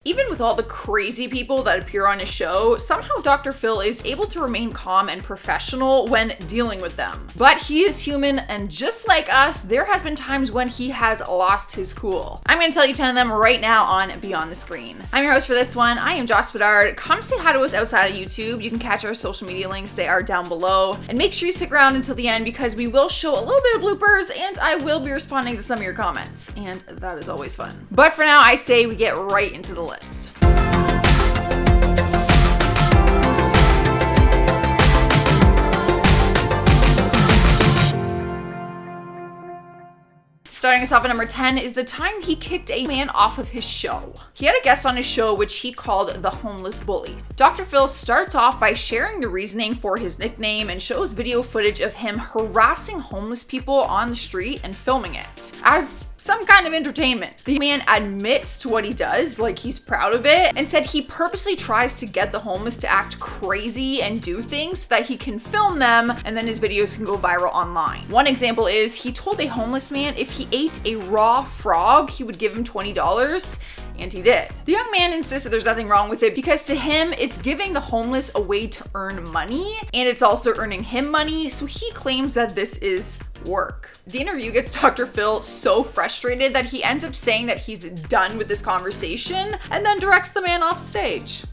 Even with all the crazy people that appear on his show, somehow Dr. Phil is able to remain calm and professional when dealing with them. But he is human, and just like us, there has been times when he has lost his cool. I'm going to tell you 10 of them right now on Beyond the Screen. I'm your host for this one. I am Josh Bedard. Come say hi to us outside of YouTube. You can catch our social media links. They are down below. And make sure you stick around until the end because we will show a little bit of bloopers and I will be responding to some of your comments. And that is always fun. But for now, I say we get right into the list. Starting us off at number 10 is the time he kicked a man off of his show. He had a guest on his show which he called the homeless bully. Dr. Phil starts off by sharing the reasoning for his nickname and shows video footage of him harassing homeless people on the street and filming it as some kind of entertainment. The man admits to what he does, like he's proud of it, and said he purposely tries to get the homeless to act crazy and do things so that he can film them and then his videos can go viral online. One example is he told a homeless man if he ate a raw frog, he would give him $20. And he did. The young man insists that there's nothing wrong with it because to him, it's giving the homeless a way to earn money and it's also earning him money, so he claims that this is work. The interview gets Dr. Phil so frustrated that he ends up saying that he's done with this conversation and then directs the man off stage.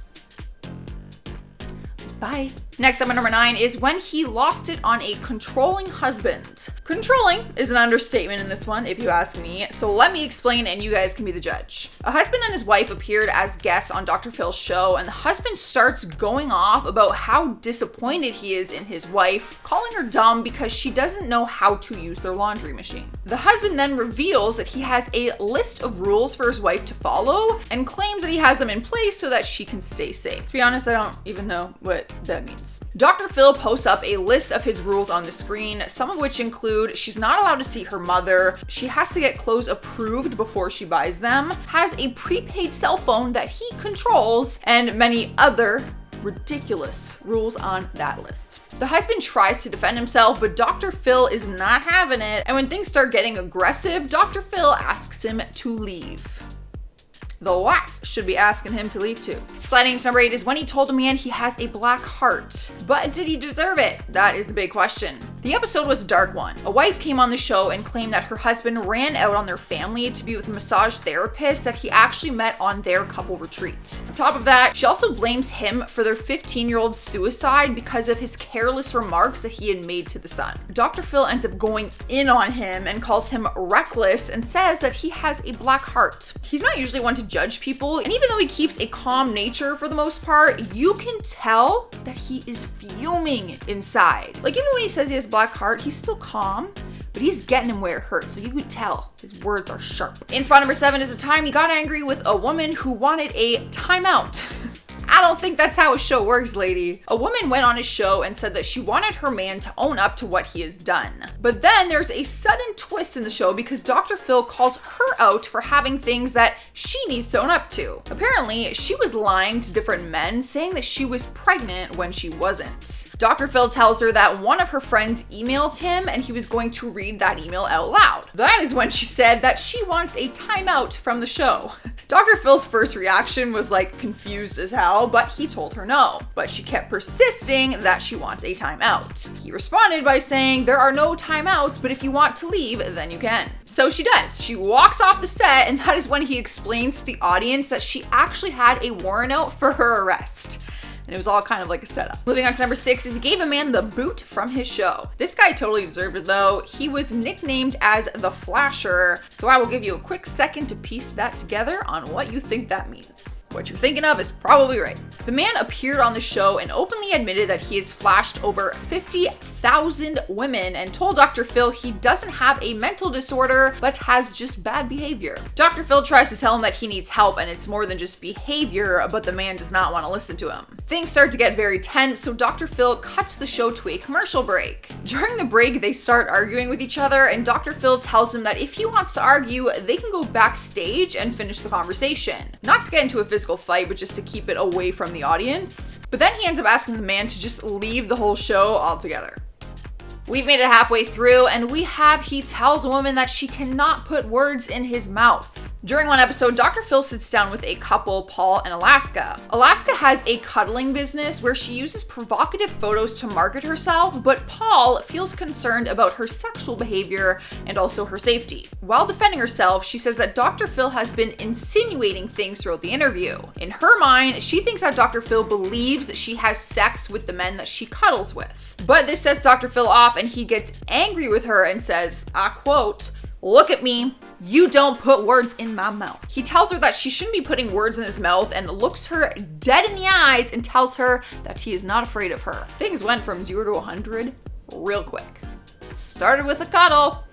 Bye. Next up at number 9 is when he lost it on a controlling husband. Controlling is an understatement in this one, if you ask me, so let me explain and you guys can be the judge. A husband and his wife appeared as guests on Dr. Phil's show, and the husband starts going off about how disappointed he is in his wife, calling her dumb because she doesn't know how to use their laundry machine. The husband then reveals that he has a list of rules for his wife to follow and claims that he has them in place so that she can stay safe. To be honest, I don't even know what that means. Dr. Phil posts up a list of his rules on the screen, some of which include she's not allowed to see her mother, she has to get clothes approved before she buys them, has a prepaid cell phone that he controls, and many other ridiculous rules on that list. The husband tries to defend himself, but Dr. Phil is not having it, and when things start getting aggressive, Dr. Phil asks him to leave. The wife should be asking him to leave too. Sliding into number 8 is when he told a man he has a black heart. But did he deserve it? That is the big question. The episode was a dark one. A wife came on the show and claimed that her husband ran out on their family to be with a massage therapist that he actually met on their couple retreat. On top of that, she also blames him for their 15-year-old suicide because of his careless remarks that he had made to the son. Dr. Phil ends up going in on him and calls him reckless and says that he has a black heart. He's not usually one to judge people, and even though he keeps a calm nature for the most part, you can tell that he is fuming inside. Like even when he says he has a black heart, he's still calm, but he's getting him where it hurts, so you could tell his words are sharp. In spot number 7 is the time he got angry with a woman who wanted a timeout. I don't think that's how a show works, lady. A woman went on his show and said that she wanted her man to own up to what he has done. But then there's a sudden twist in the show because Dr. Phil calls her out for having things that she needs to own up to. Apparently, she was lying to different men, saying that she was pregnant when she wasn't. Dr. Phil tells her that one of her friends emailed him and he was going to read that email out loud. That is when she said that she wants a timeout from the show. Dr. Phil's first reaction was like confused as hell, but he told her no. But she kept persisting that she wants a timeout. He responded by saying, there are no timeouts, but if you want to leave, then you can. So she does. She walks off the set, and that is when he explains to the audience that she actually had a warrant out for her arrest. And it was all kind of like a setup. Moving on to number 6 is he gave a man the boot from his show. This guy totally deserved it though. He was nicknamed as the Flasher, so I will give you a quick second to piece that together on what you think that means. What you're thinking of is probably right. The man appeared on the show and openly admitted that he has flashed over 50,000 women and told Dr. Phil he doesn't have a mental disorder, but has just bad behavior. Dr. Phil tries to tell him that he needs help and it's more than just behavior, but the man does not want to listen to him. Things start to get very tense, so Dr. Phil cuts the show to a commercial break. During the break, they start arguing with each other, and Dr. Phil tells him that if he wants to argue, they can go backstage and finish the conversation. Not to get into a physical fight, but just to keep it away from the audience. But then he ends up asking the man to just leave the whole show altogether. We've made it halfway through, and he tells a woman that she cannot put words in his mouth. During one episode, Dr. Phil sits down with a couple, Paul and Alaska. Alaska has a cuddling business where she uses provocative photos to market herself, but Paul feels concerned about her sexual behavior and also her safety. While defending herself, she says that Dr. Phil has been insinuating things throughout the interview. In her mind, she thinks that Dr. Phil believes that she has sex with the men that she cuddles with. But this sets Dr. Phil off and he gets angry with her and says, I quote, "Look at me. You don't put words in my mouth." He tells her that she shouldn't be putting words in his mouth and looks her dead in the eyes and tells her that he is not afraid of her. Things went from 0 to 100 real quick. Started with a cuddle,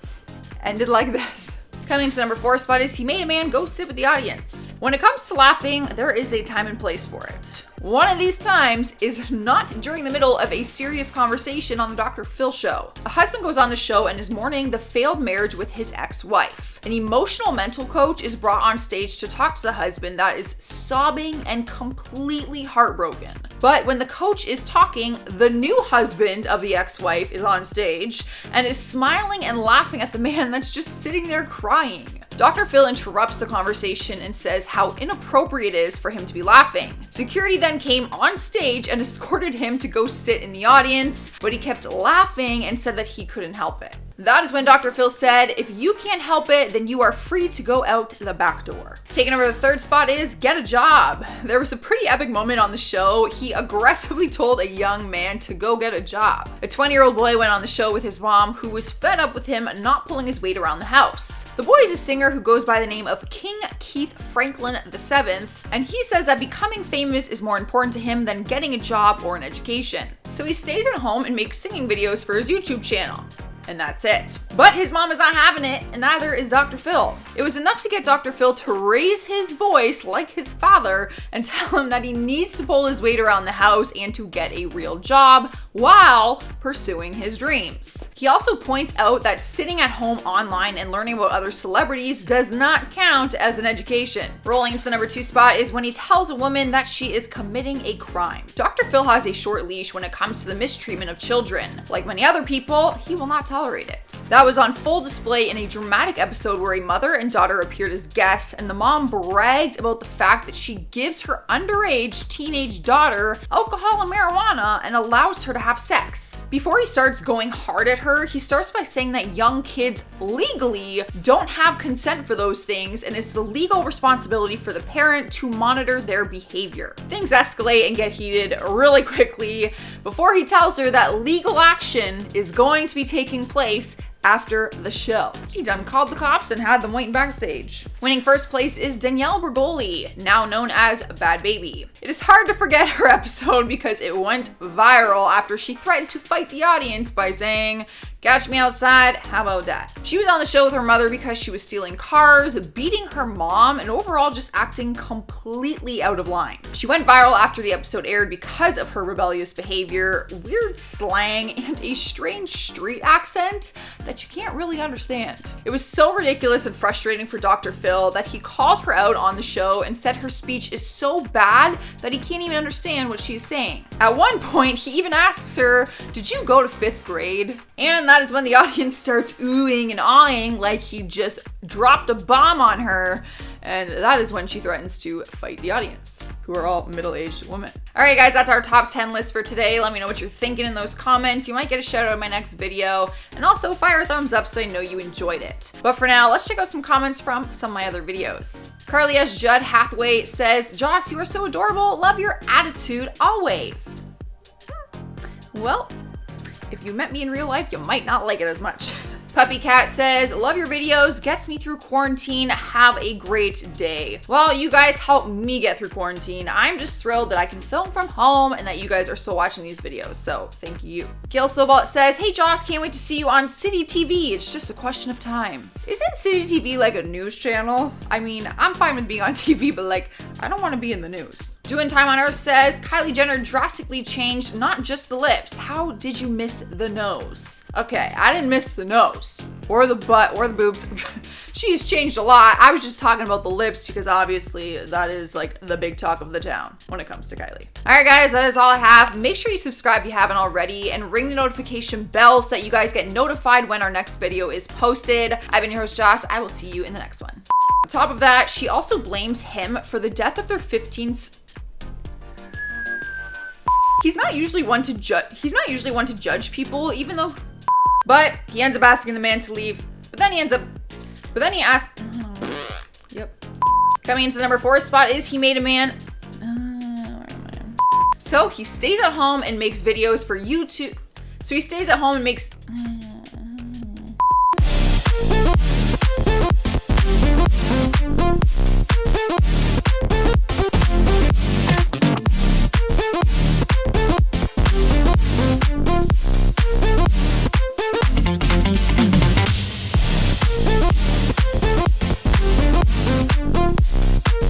ended like this. Coming to the number 4 spot is he made a man go sit with the audience. When it comes to laughing, there is a time and place for it. One of these times is not during the middle of a serious conversation on the Dr. Phil show. A husband goes on the show and is mourning the failed marriage with his ex-wife. An emotional mental coach is brought on stage to talk to the husband that is sobbing and completely heartbroken. But when the coach is talking, the new husband of the ex-wife is on stage and is smiling and laughing at the man that's just sitting there crying. Dr. Phil interrupts the conversation and says how inappropriate it is for him to be laughing. Security then came on stage and escorted him to go sit in the audience, but he kept laughing and said that he couldn't help it. That is when Dr. Phil said, "If you can't help it, then you are free to go out the back door." Taking over the 3rd spot is get a job. There was a pretty epic moment on the show. He aggressively told a young man to go get a job. A 20-year-old boy went on the show with his mom, who was fed up with him not pulling his weight around the house. The boy is a singer who goes by the name of King Keith Franklin VII, and he says that becoming famous is more important to him than getting a job or an education. So he stays at home and makes singing videos for his YouTube channel. And that's it. But his mom is not having it, and neither is Dr. Phil. It was enough to get Dr. Phil to raise his voice like his father and tell him that he needs to pull his weight around the house and to get a real job while pursuing his dreams. He also points out that sitting at home online and learning about other celebrities does not count as an education. Rolling into the number 2 spot is when he tells a woman that she is committing a crime. Dr. Phil has a short leash when it comes to the mistreatment of children. Like many other people, he will not tolerate it. That was on full display in a dramatic episode where a mother and daughter appeared as guests, and the mom bragged about the fact that she gives her underage teenage daughter alcohol and marijuana and allows her to have sex. Before he starts going hard at her, he starts by saying that young kids legally don't have consent for those things, and it's the legal responsibility for the parent to monitor their behavior. Things escalate and get heated really quickly before he tells her that legal action is going to be taking place after the show. He done called the cops and had them waiting backstage. Winning first place is Danielle Bergoli, now known as Bad Baby. It is hard to forget her episode because it went viral after she threatened to fight the audience by saying, "Catch me outside, how about that?" She was on the show with her mother because she was stealing cars, beating her mom, and overall just acting completely out of line. She went viral after the episode aired because of her rebellious behavior, weird slang, and a strange street accent that you can't really understand. It was so ridiculous and frustrating for Dr. Phil that he called her out on the show and said her speech is so bad that he can't even understand what she's saying. At one point, he even asks her, "Did you go to 5th grade?" And that is when the audience starts oohing and awing like he just dropped a bomb on her. And that is when she threatens to fight the audience, who are all middle-aged women. All right, guys, that's our top 10 list for today. Let me know what you're thinking in those comments. You might get a shout out in my next video. And also fire a thumbs up so I know you enjoyed it. But for now, let's check out some comments from some of my other videos. Carly S. Judd Hathaway says, "Joss, you are so adorable. Love your attitude always." Well, if you met me in real life, you might not like it as much. Puppy Cat says, "Love your videos, gets me through quarantine. Have a great day." Well, you guys help me get through quarantine. I'm just thrilled that I can film from home and that you guys are still watching these videos, so thank you. Gil Snowball says, "Hey Joss, can't wait to see you on City TV. It's just a question of time." Isn't City TV like a news channel? I mean, I'm fine with being on TV, but like, I don't want to be in the news. Doing Time on Earth says, "Kylie Jenner drastically changed not just the lips. How did you miss the nose?" Okay, I didn't miss the nose or the butt or the boobs. She's changed a lot. I was just talking about the lips because obviously that is like the big talk of the town when it comes to Kylie. All right, guys, that is all I have. Make sure you subscribe if you haven't already and ring the notification bell so that you guys get notified when our next video is posted. I've been your host, Joss. I will see you in the next one. On top of that, she also blames him for the death of their 15th. He's not usually one to judge people, even though. But he ends up asking the man to leave. But then he asks. Yep. Coming into the number 4 spot is he made a man. So he stays at home and makes videos for YouTube. So he stays at home and makes.